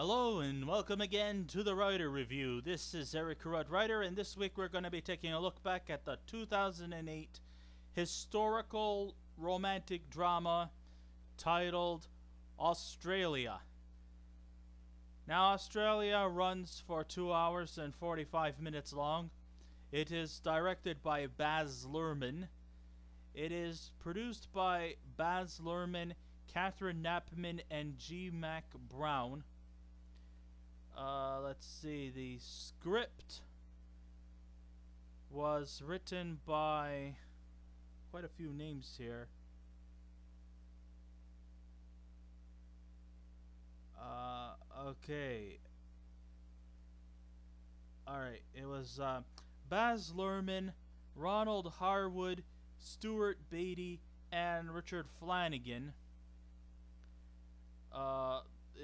Hello and welcome again to the Writer Review. This is Eric Carruth Writer, and this week we're going to be taking a look back at the 2008 historical romantic drama titled Australia. Now, Australia runs for 2 hours and 45 minutes long. It is directed by Baz Luhrmann. It is produced by Baz Luhrmann, Catherine Knappman, and G. Mac Brown. Let's see, the script was written by quite a few names here. Okay. Alright, it was Baz Luhrmann, Ronald Harwood, Stuart Beattie, and Richard Flanagan.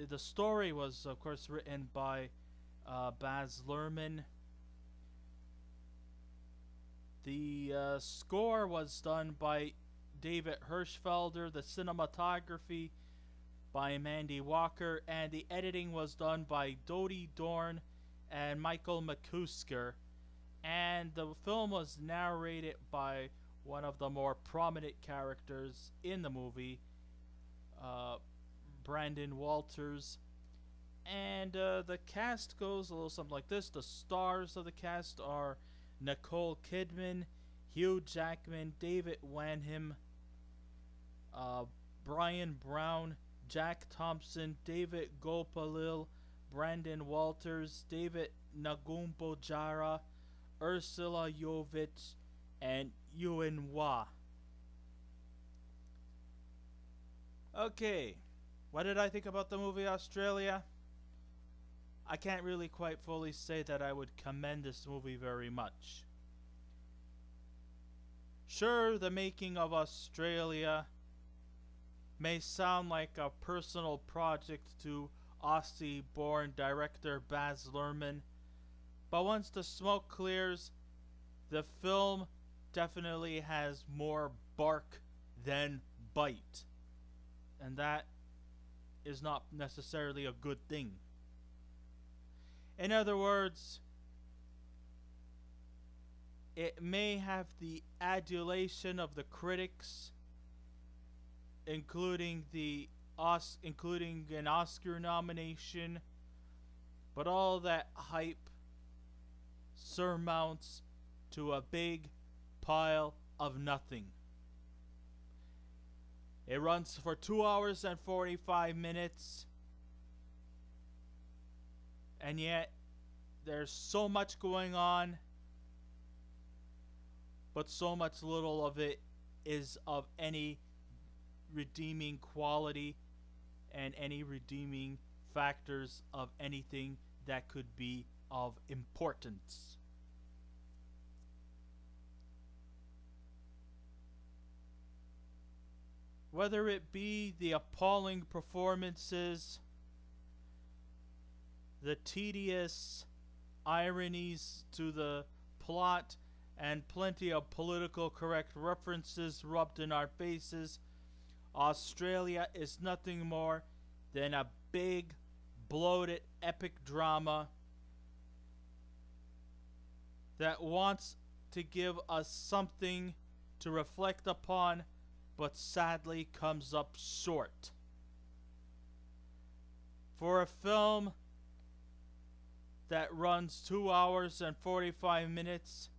The story was, of course, written by Baz Luhrmann. The score was done by David Hirschfelder, the cinematography by Mandy Walker, and the editing was done by Dodie Dorn and Michael McCusker. And the film was narrated by one of the more prominent characters in the movie, Brandon Walters. And the cast goes a little something like this. The stars of the cast are Nicole Kidman, Hugh Jackman, David Wenham, Brian Brown, Jack Thompson, David Gulpilil, Brandon Walters, David Nagumbojara, Ursula Jovich, and Yuen Wah. Okay. What did I think about the movie Australia? I can't really quite fully say that I would commend this movie very much. Sure, the making of Australia may sound like a personal project to Aussie-born director Baz Luhrmann, but once the smoke clears, the film definitely has more bark than bite. And that is not necessarily a good thing. In other words, it may have the adulation of the critics, including an Oscar nomination, but all that hype surmounts to a big pile of nothing. It runs for 2 hours and 45 minutes. And yet, there's so much going on, but so much little of it is of any redeeming quality and any redeeming factors of anything that could be of importance. Whether it be the appalling performances, the tedious ironies to the plot, and plenty of political correct references rubbed in our faces, Australia is nothing more than a big, bloated, epic drama that wants to give us something to reflect upon, but sadly comes up short. For a film that runs 2 hours and 45 minutes,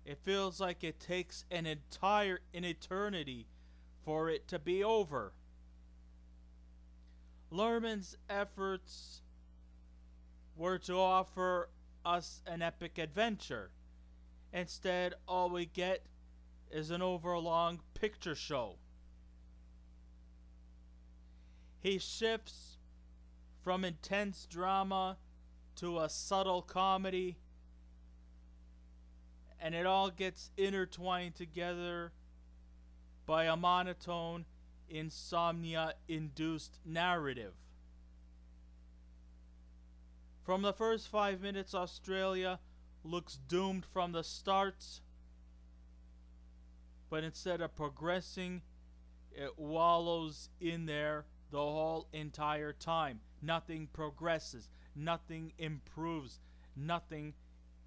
it feels like it takes an eternity for it to be over. Luhrmann's efforts were to offer us an epic adventure. Instead, all we get is an overlong picture show. He shifts from intense drama to a subtle comedy, and it all gets intertwined together by a monotone, insomnia-induced narrative. From the first 5 minutes, Australia looks doomed from the start, but instead of progressing, it wallows in there the whole entire time. Nothing progresses, nothing improves, nothing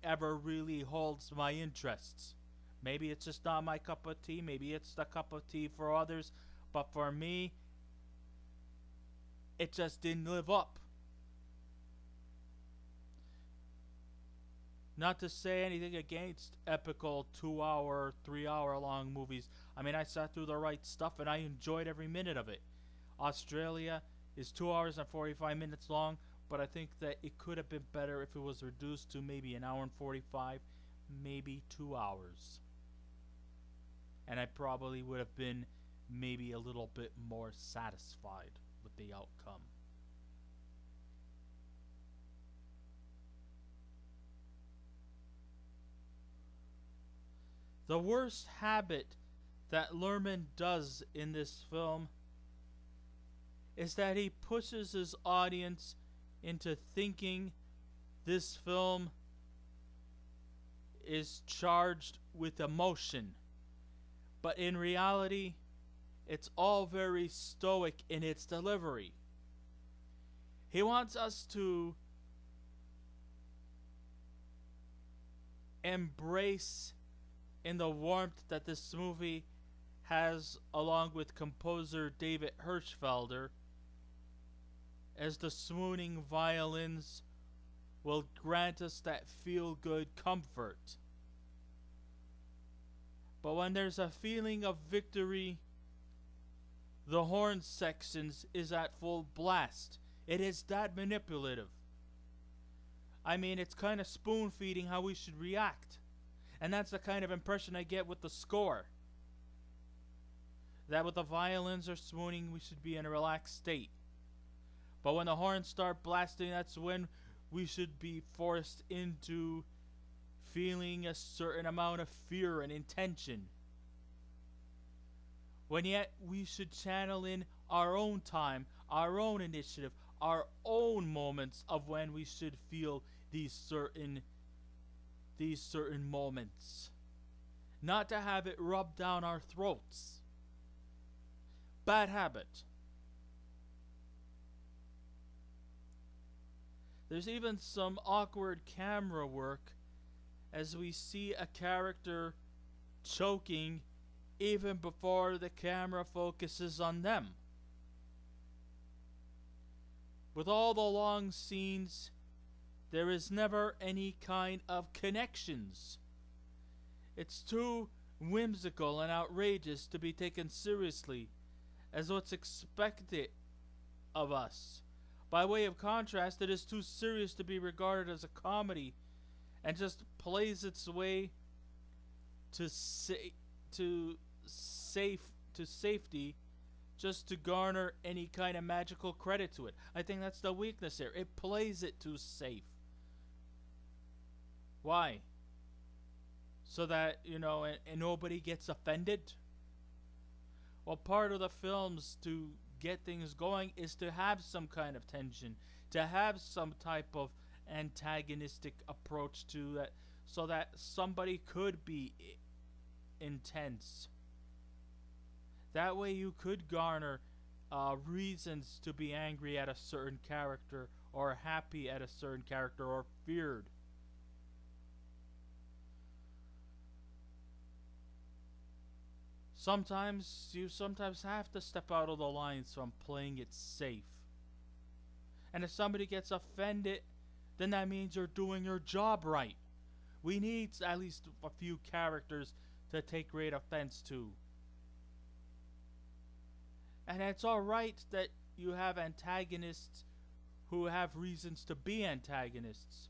ever really holds my interests. Maybe it's just not my cup of tea, maybe it's the cup of tea for others, but for me, it just didn't live up. Not to say anything against epical 2-hour, 3-hour long movies. I mean, I sat through the right stuff and I enjoyed every minute of it. Australia is 2 hours and 45 minutes long, but I think that it could have been better if it was reduced to maybe an hour and 45, maybe 2 hours. And I probably would have been maybe a little bit more satisfied with the outcome. The worst habit that Luhrmann does in this film is that he pushes his audience into thinking this film is charged with emotion. But in reality, it's all very stoic in its delivery. He wants us to embrace in the warmth that this movie has, along with composer David Hirschfelder, as the swooning violins will grant us that feel-good comfort. But when there's a feeling of victory, the horn sections is at full blast. It is that manipulative. I mean, it's kind of spoon-feeding how we should react. And that's the kind of impression I get with the score. That with the violins are swooning, we should be in a relaxed state. But when the horns start blasting, that's when we should be forced into feeling a certain amount of fear and intention. When yet we should channel in our own time, our own initiative, our own moments of when we should feel these certain moments. Not to have it rubbed down our throats. Bad habit. There's even some awkward camera work as we see a character choking even before the camera focuses on them. With all the long scenes, there is never any kind of connections. It's too whimsical and outrageous to be taken seriously as what's expected of us. By way of contrast, it is too serious to be regarded as a comedy and just plays its way to safety just to garner any kind of magical credit to it. I think that's the weakness here. It plays it too safe. Why? So that, and nobody gets offended? Well, part of the films to get things going is to have some kind of tension, to have some type of antagonistic approach to that, so that somebody could be intense. That way you could garner reasons to be angry at a certain character, or happy at a certain character, or feared. Sometimes you have to step out of the lines from playing it safe. And if somebody gets offended, then that means you're doing your job right. We need at least a few characters to take great offense to. And it's alright that you have antagonists who have reasons to be antagonists.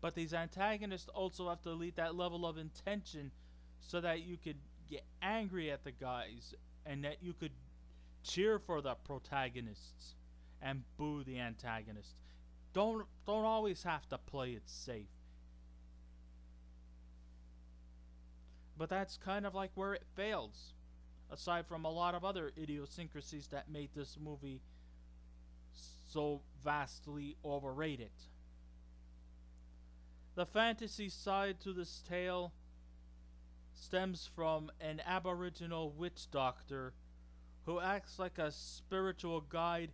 But these antagonists also have to lead that level of intention so that you could get angry at the guys and that you could cheer for the protagonists and boo the antagonists. Don't always have to play it safe. But that's kind of like where it fails, aside from a lot of other idiosyncrasies that made this movie so vastly overrated. The fantasy side to this tale stems from an Aboriginal witch doctor who acts like a spiritual guide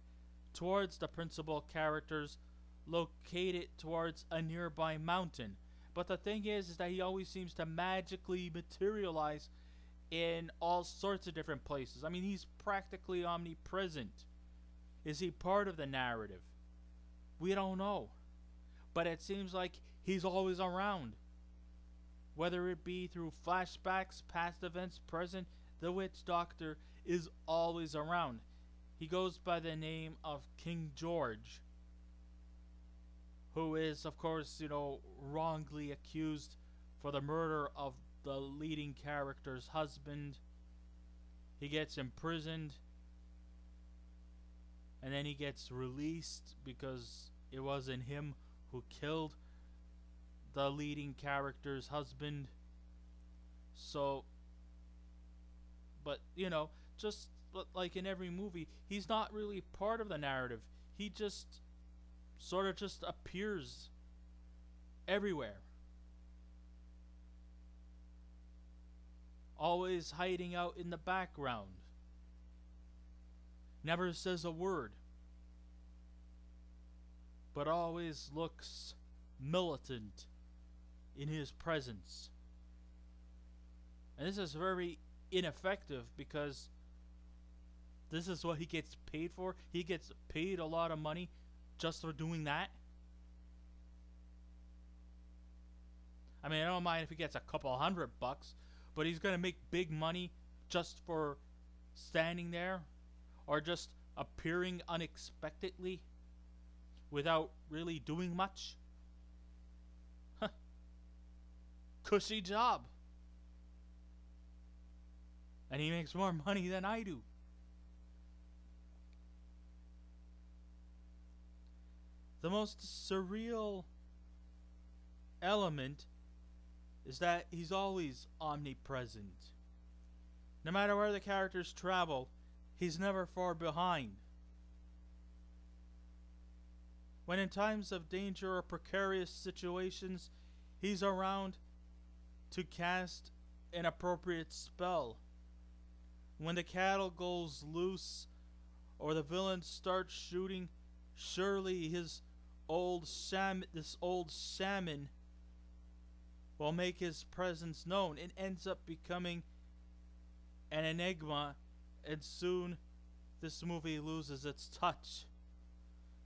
towards the principal characters located towards a nearby mountain. But the thing is that he always seems to magically materialize in all sorts of different places. I mean, he's practically omnipresent. Is he part of the narrative? We don't know. But it seems like he's always around. Whether it be through flashbacks, past events, present, the witch doctor is always around. He goes by the name of King George, who is, of course, wrongly accused for the murder of the leading character's husband. He gets imprisoned, and then he gets released because it wasn't him who killed the leading character's husband. So, but, just like in every movie, he's not really part of the narrative. He just sort of just appears everywhere. Always hiding out in the background. Never says a word. But always looks militant in his presence. And this is very ineffective because this is what he gets paid for. He gets paid a lot of money just for doing that. I mean, I don't mind if he gets a couple $100, but he's going to make big money just for standing there or just appearing unexpectedly without really doing much. Cushy job. And he makes more money than I do. The most surreal element is that he's always omnipresent. No matter where the characters travel, he's never far behind. When in times of danger or precarious situations, he's around to cast an appropriate spell. When the cattle goes loose or the villains start shooting, surely this old salmon will make his presence known. It ends up becoming an enigma, and soon this movie loses its touch.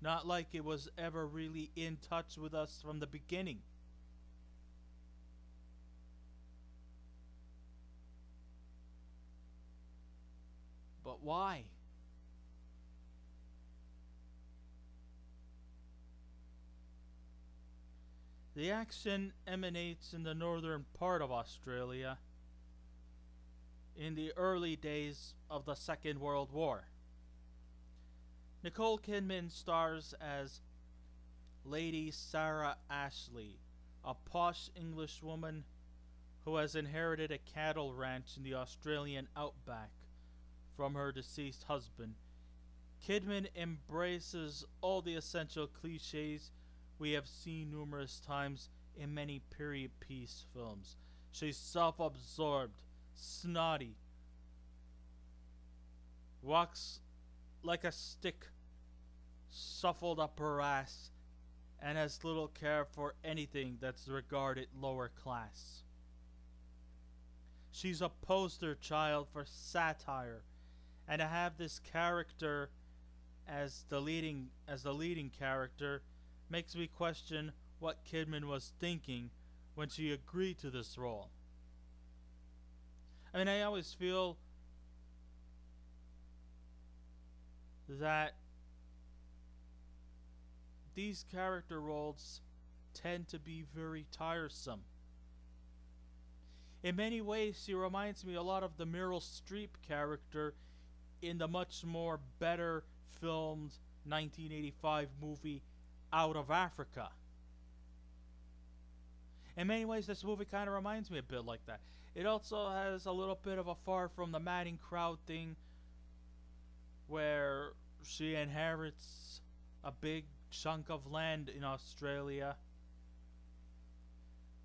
Not like it was ever really in touch with us from the beginning. But why? The action emanates in the northern part of Australia in the early days of the Second World War. Nicole Kidman stars as Lady Sarah Ashley, a posh Englishwoman who has inherited a cattle ranch in the Australian outback from her deceased husband. Kidman embraces all the essential cliches we have seen numerous times in many period piece films. She's self-absorbed, snotty, walks like a stick shuffled up her ass, and has little care for anything that's regarded lower class. She's a poster child for satire, and to have this character as the leading character makes me question what Kidman was thinking when she agreed to this role. I mean, I always feel that these character roles tend to be very tiresome. In many ways, she reminds me a lot of the Meryl Streep character in the much more better filmed 1985 movie Out of Africa. In many ways, this movie kind of reminds me a bit like that. It also has a little bit of a Far From the Madding Crowd thing, where she inherits a big chunk of land in Australia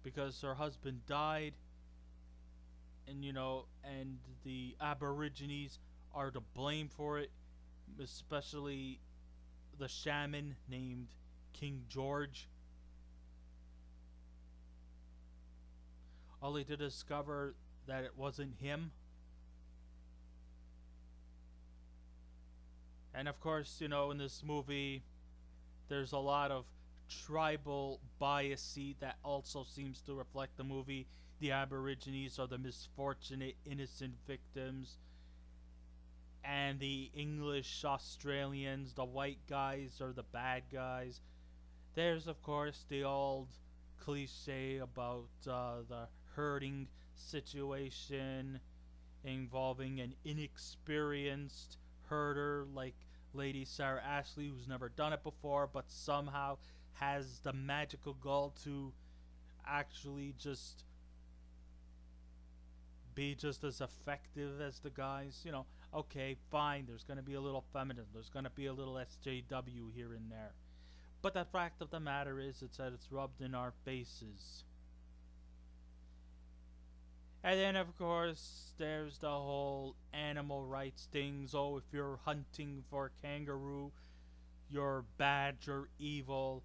because her husband died, and and the Aborigines are to blame for it, especially the shaman named King George. Only to discover that it wasn't him. And of course, you know, in this movie, there's a lot of tribal bias that also seems to reflect the movie. The Aborigines are the misfortunate, innocent victims, and the English Australians, the white guys, are the bad guys. There's, of course, the old cliche about the herding situation involving an inexperienced herder like Lady Sarah Ashley, who's never done it before, but somehow has the magical gall to actually just be just as effective as the guys. You know, okay, fine, there's going to be a little feminine, there's going to be a little SJW here and there. But the fact of the matter is, it's that it's rubbed in our faces. And then, of course, there's the whole animal rights things. Oh, if you're hunting for a kangaroo, you're bad, you're evil,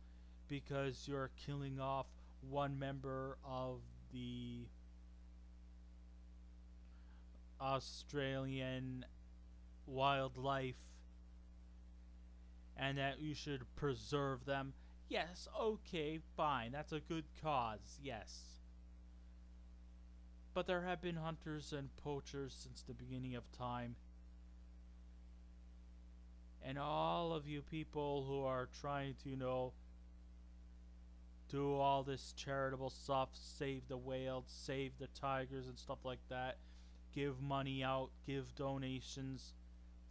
because you're killing off one member of the Australian wildlife, and that you should preserve them. Yes, okay, fine, that's a good cause, yes. But there have been hunters and poachers since the beginning of time. And all of you people who are trying to, you know, do all this charitable stuff, save the whales, save the tigers and stuff like that, give money out, give donations,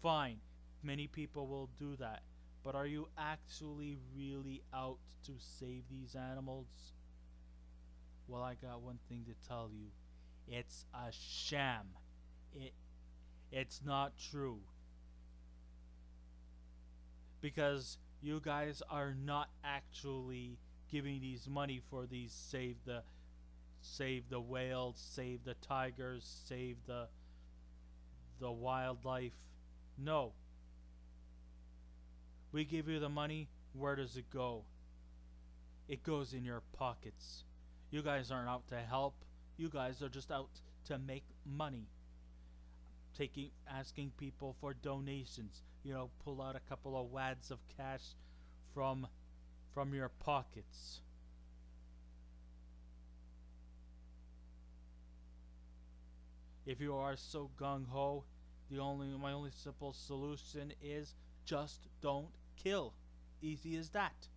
fine, many people will do that. But are you actually really out to save these animals? Well, I got one thing to tell you. It's a sham. It's not true. Because you guys are not actually giving these money for these save the whales, save the tigers, save the wildlife. No. We give you the money, where does it go? It goes in your pockets. You guys aren't out to help. You guys are just out to make money. Asking people for donations. You know, pull out a couple of wads of cash from your pockets. If you are so gung-ho, my only simple solution is just don't kill. Easy as that.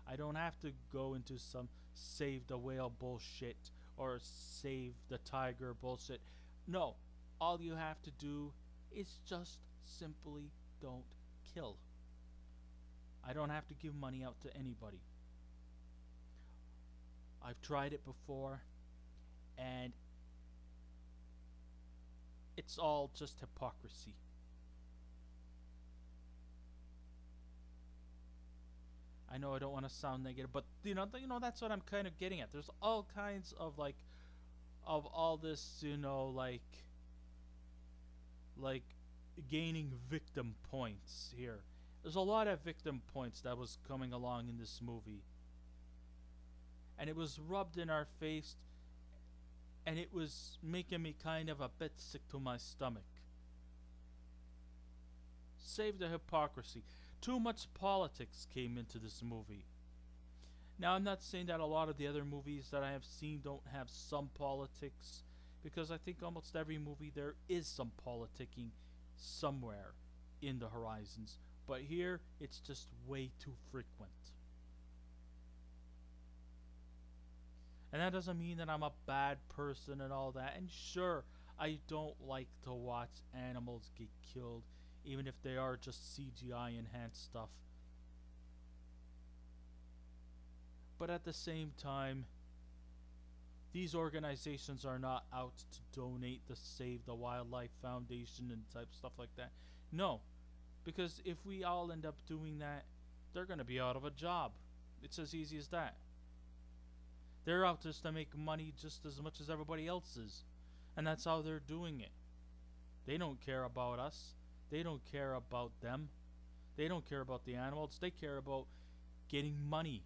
I don't have to go into some save the whale bullshit or save the tiger bullshit. No, all you have to do is just simply don't kill. I don't have to give money out to anybody. I've tried it before, and it's all just hypocrisy. I know I don't want to sound negative, but you know that's what I'm kind of getting at. There's all kinds of of all this, you know, like gaining victim points here. There's a lot of victim points that was coming along in this movie, and it was rubbed in our face, and it was making me kind of a bit sick to my stomach. Save the hypocrisy. Too much politics came into this movie. Now, I'm not saying that a lot of the other movies that I have seen don't have some politics, because I think almost every movie there is some politicking somewhere in the horizons. But here, it's just way too frequent. And that doesn't mean that I'm a bad person and all that. And sure, I don't like to watch animals get killed, even if they are just CGI enhanced stuff. But at the same time, these organizations are not out to donate to Save the Wildlife Foundation and type stuff like that. No, because if we all end up doing that, they're going to be out of a job. It's as easy as that. They're out just to make money just as much as everybody else is. And that's how they're doing it. They don't care about us. They don't care about them. They don't care about the animals. They care about getting money.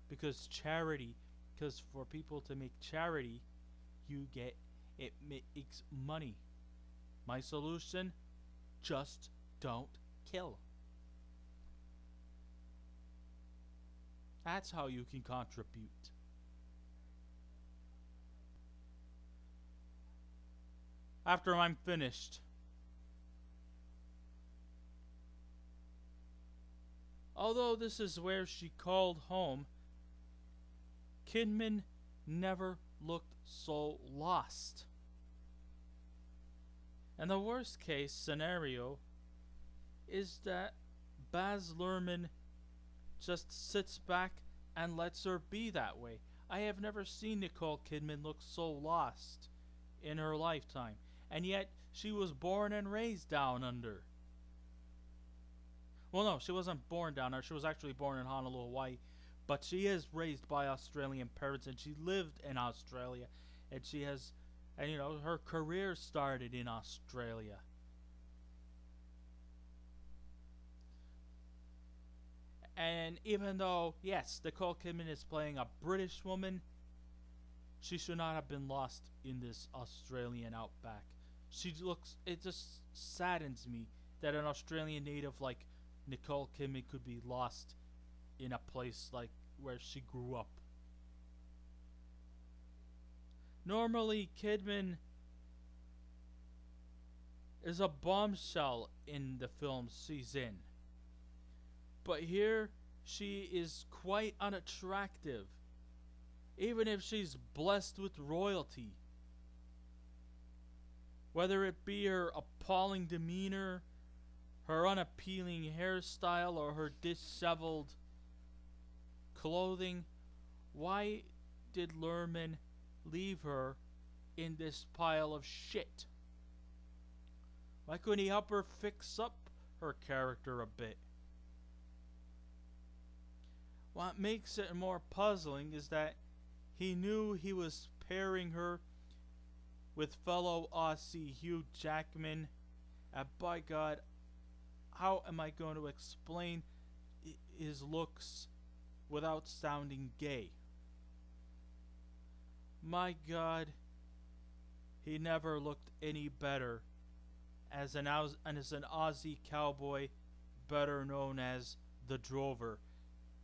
Because charity, because for people to make charity, it makes money. My solution, just don't kill. That's how you can contribute. After I'm finished, although this is where she called home, Kidman never looked so lost. And the worst case scenario is that Baz Luhrmann just sits back and lets her be that way. I have never seen Nicole Kidman look so lost in her lifetime. And yet, she was born and raised down under. Well, no, she wasn't born down there. She was actually born in Honolulu, Hawaii. But she is raised by Australian parents, and she lived in Australia. And she has, and you know, her career started in Australia. And even though, yes, Nicole Kidman is playing a British woman, she should not have been lost in this Australian outback. It just saddens me that an Australian native like Nicole Kidman could be lost in a place like where she grew up. Normally, Kidman is a bombshell in the films she's in. But here, she is quite unattractive, even if she's blessed with royalty. Whether it be her appalling demeanor, her unappealing hairstyle, or her disheveled clothing, why did Luhrmann leave her in this pile of shit? Why couldn't he help her fix up her character a bit? What makes it more puzzling is that he knew he was pairing her with fellow Aussie Hugh Jackman, and by God, how am I going to explain his looks without sounding gay? My God, he never looked any better as an Aussie cowboy, better known as the Drover.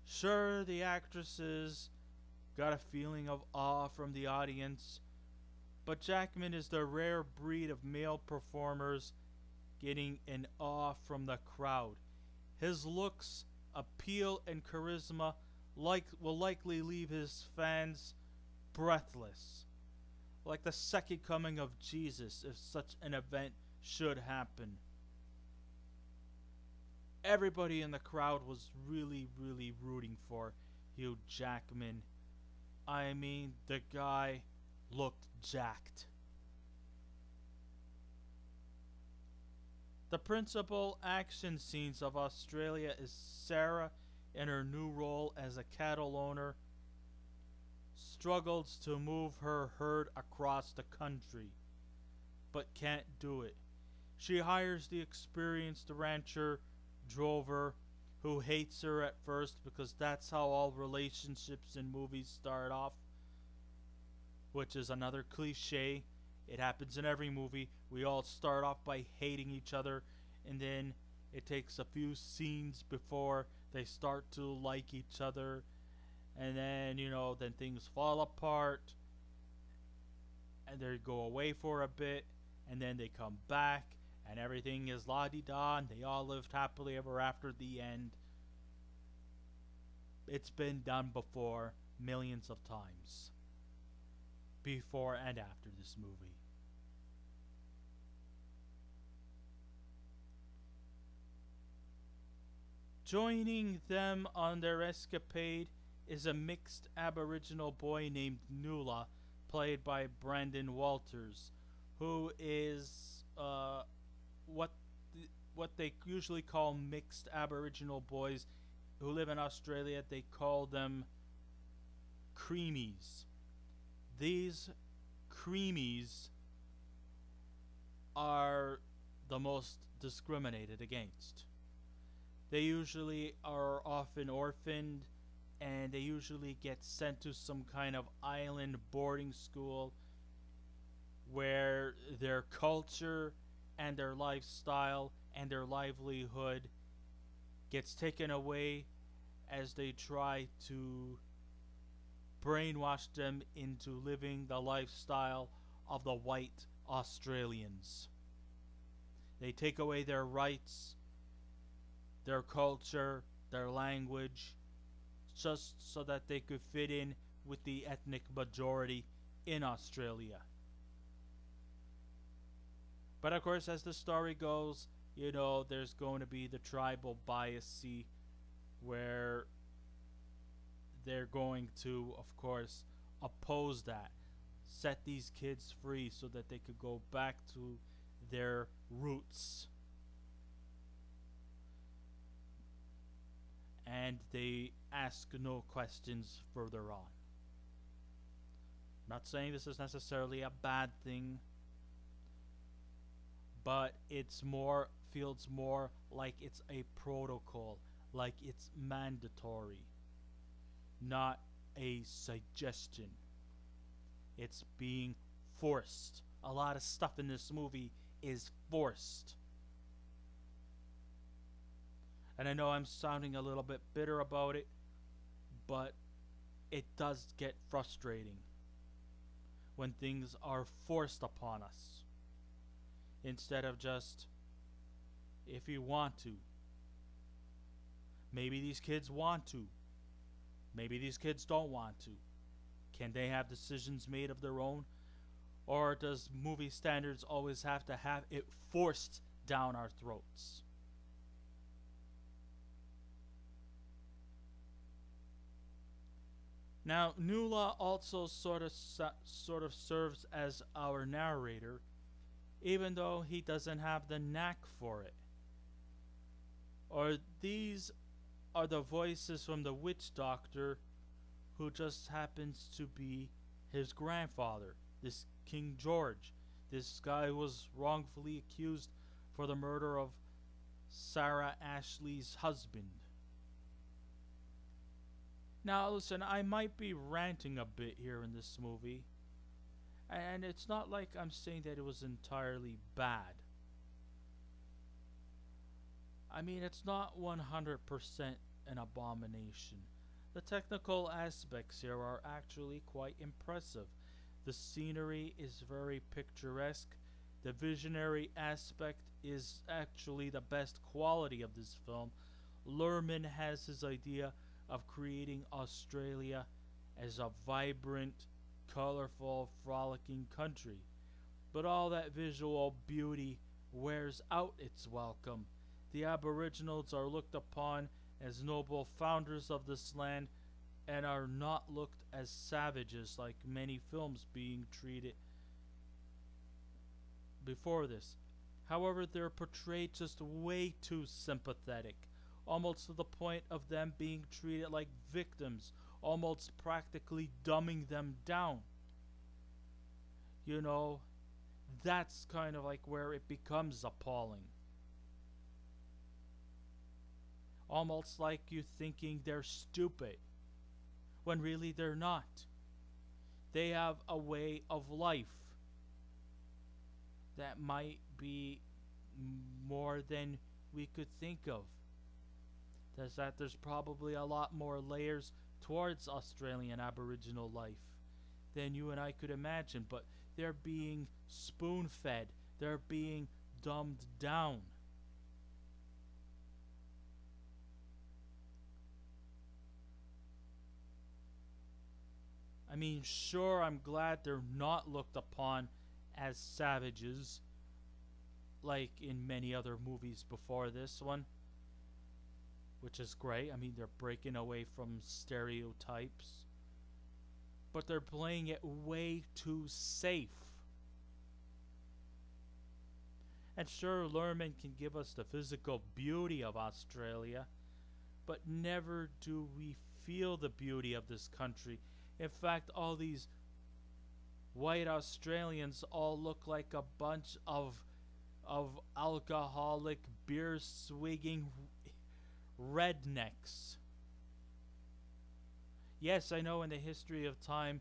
Sure, the actresses got a feeling of awe from the audience, but Jackman is the rare breed of male performers getting an awe from the crowd. His looks, appeal, and charisma will likely leave his fans breathless, like the second coming of Jesus if such an event should happen. Everybody in the crowd was really, really rooting for Hugh Jackman. I mean, the guy looked jacked. The principal action scenes of Australia is Sarah in her new role as a cattle owner struggles to move her herd across the country, but can't do it. She hires the experienced rancher Drover, who hates her at first because that's how all relationships in movies start off, which is another cliche. It happens in every movie. We all start off by hating each other, and then it takes a few scenes before they start to like each other, and then, then things fall apart, and they go away for a bit, and then they come back, and everything is la-di-da, and they all lived happily ever after at the end. It's been done before millions of times, before and after this movie. Joining them on their escapade is a mixed Aboriginal boy named Nuala, played by Brandon Walters, who is what they usually call mixed Aboriginal boys who live in Australia. They call them creamies. These creamies are most discriminated against. They usually are often orphaned, and they usually get sent to some kind of island boarding school where their culture and their lifestyle and their livelihood gets taken away as they try to brainwash them into living the lifestyle of the white Australians. They take away their rights, their culture, their language, just so that they could fit in with the ethnic majority in Australia. But of course, as the story goes, there's going to be the tribal bias where they're going to, of course, oppose that. Set these kids free so that they could go back to their roots. And they ask no questions further on. Not saying this is necessarily a bad thing, but feels more like it's a protocol, like it's mandatory, not a suggestion. It's being forced. A lot of stuff in this movie is forced. And I know I'm sounding a little bit bitter about it, but it does get frustrating when things are forced upon us instead of just, if you want to. Maybe these kids want to. Maybe these kids don't want to. Can they have decisions made of their own? Or does movie standards always have to have it forced down our throats? Now, Nuala also sort of serves as our narrator, even though he doesn't have the knack for it. Or these are the voices from the witch doctor, who just happens to be his grandfather, this King George. This guy was wrongfully accused for the murder of Sarah Ashley's husband. Now listen, I might be ranting a bit here in this movie, and it's not like I'm saying that it was entirely bad. I mean, it's not 100% an abomination. The technical aspects here are actually quite impressive. The scenery is very picturesque. The visionary aspect is actually the best quality of this film. Luhrmann has his idea of creating Australia as a vibrant, colorful, frolicking country. But all that visual beauty wears out its welcome. The Aboriginals are looked upon as noble founders of this land and are not looked as savages like many films being treated before this. However, they're portrayed just way too sympathetic, almost to the point of them being treated like victims, almost practically dumbing them down. That's kind of like where it becomes appalling. Almost like you thinking they're stupid, when really they're not. They have a way of life that might be more than we could think of. There's probably a lot more layers towards Australian Aboriginal life than you and I could imagine, but they're being spoon-fed. They're being dumbed down. I mean, sure, I'm glad they're not looked upon as savages like in many other movies before this one, which is great. I mean, they're breaking away from stereotypes, but they're playing it way too safe. And sure, Luhrmann can give us the physical beauty of Australia, but never do we feel the beauty of this country. In fact, all these white Australians all look like a bunch of of alcoholic, beer-swigging rednecks. Yes, I know in the history of time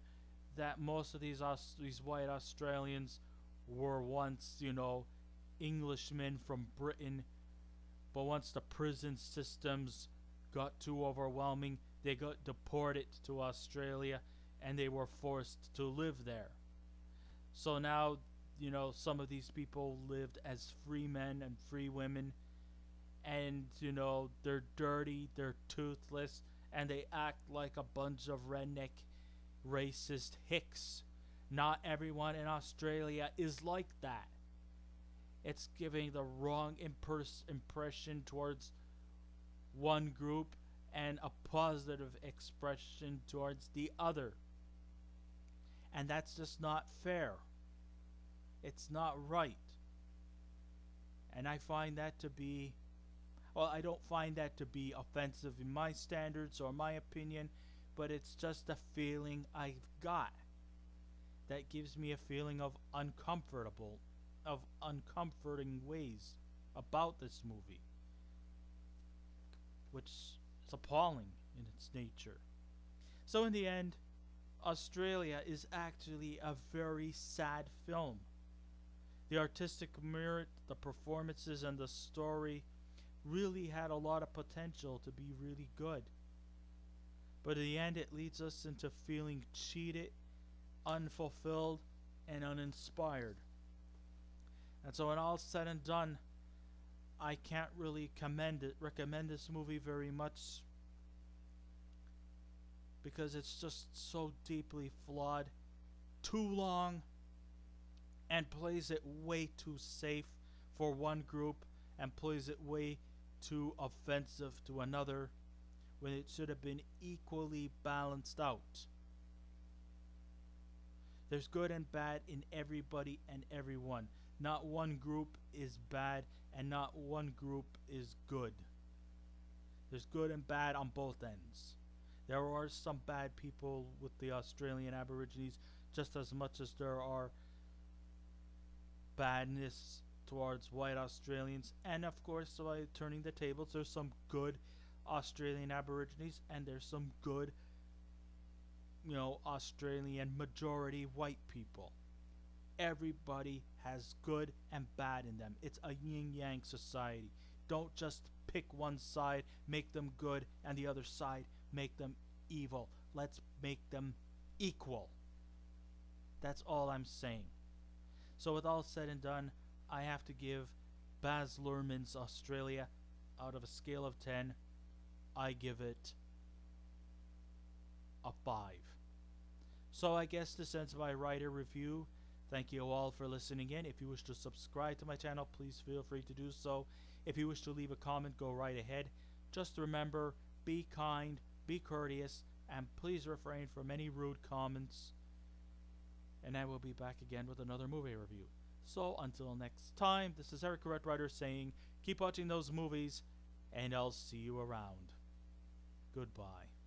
that most of these white Australians were once, Englishmen from Britain, but once the prison systems got too overwhelming, they got deported to Australia and they were forced to live there. So now, some of these people lived as free men and free women, and, they're dirty, they're toothless, and they act like a bunch of redneck racist hicks. Not everyone in Australia is like that. It's giving the wrong impression towards one group and a positive expression towards the other. And that's just not fair. It's not right. And I find that to be, I don't find that to be offensive in my standards or my opinion, but it's just a feeling I've got that gives me a feeling of uncomforting ways about this movie, which is appalling in its nature. So in the end, Australia is actually a very sad film. The artistic merit, the performances, and the story really had a lot of potential to be really good. But in the end, it leads us into feeling cheated, unfulfilled, and uninspired. And so when all's said and done, I can't really recommend this movie very much, because it's just so deeply flawed, too long, and plays it way too safe for one group and plays it way too offensive to another, when it should have been equally balanced out. There's good and bad in everybody and everyone. Not one group is bad and not one group is good. There's good and bad on both ends. There are some bad people with the Australian Aborigines just as much as there are badness towards white Australians. And of course, by turning the tables, there's some good Australian Aborigines and there's some good, Australian majority white people. Everybody has good and bad in them. It's a yin-yang society. Don't just pick one side, make them good, and the other side, make them evil. Let's make them equal. That's all I'm saying. So with all said and done, I have to give Baz Luhrmann's Australia, out of a scale of 10, I give it a 5. So I guess this ends my writer review. Thank you all for listening in. If you wish to subscribe to my channel, please feel free to do so. If you wish to leave a comment, go right ahead. Just remember, be kind, be courteous, and please refrain from any rude comments. And I will be back again with another movie review. So until next time, this is Eric Red Writer saying, keep watching those movies, and I'll see you around. Goodbye.